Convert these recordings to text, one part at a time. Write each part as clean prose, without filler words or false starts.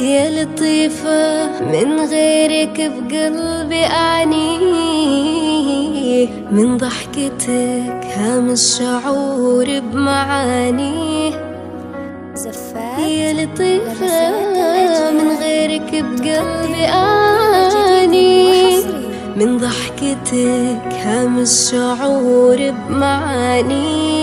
يا لطيفة من غيرك بقلبي أعنيه، من ضحكتك هام الشعور بمعانيه. يا لطيفة من غيرك بقلبي أعنيه، من ضحكتك هام الشعور بمعانيه.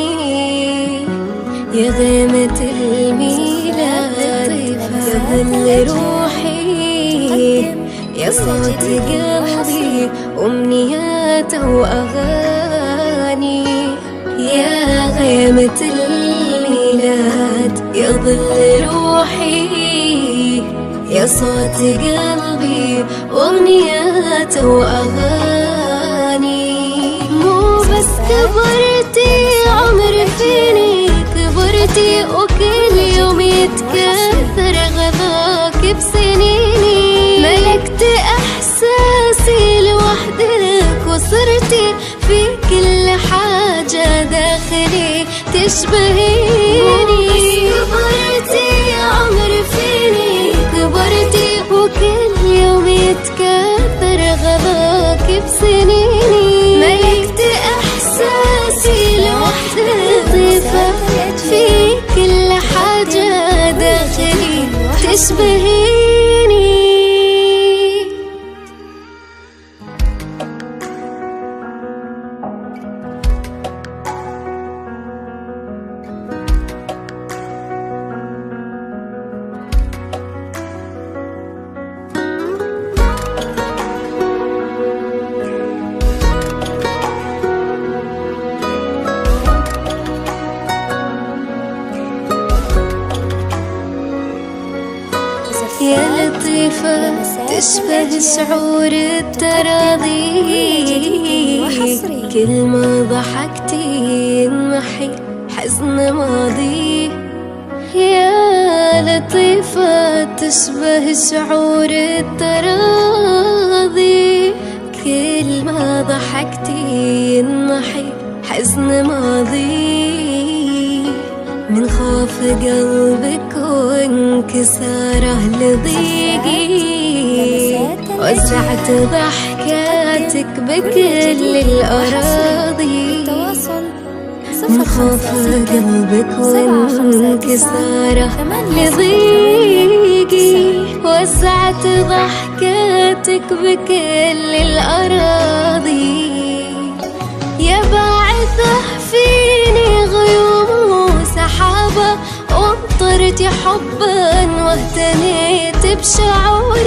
يا غيمة الميلاد يا ظل روحي، يا صوت قلبي أمنياته وأغاني. يا غيمة الميلاد يا ظل روحي، يا صوت قلبي أمنياته وأغاني. مو بس كبرتي عمري فيني كبرتي، وكل يوم يتكاثر غذاك بسنيني. ملكت إحساسي لوحدك وصرتي في كل حاجة داخلي تشبهيني. كبرتي عمري فيني كبرتي، وكل يوم يتكاثر غذاك بسنيني. ملكت إحساسي لوحدك في كل حاجة داخلي تشبهيني. يا لطيفة تشبه شعور التراضي، كل ما ضحكتي ينمحي حزن ماضي. يا لطيفة تشبه شعور التراضي، كل ما ضحكتي ينمحي حزن ماضي. من خوف قلبك وانكساره لضيقي، وزعت ضحكاتك بكل الأراضي. من خوف قلبك وانكساره لضيقي، وزعت ضحكاتك بكل الأراضي. يا باعثة فيني غيوم وسحابة، وامطرت حبا واهتنيت بشعوري.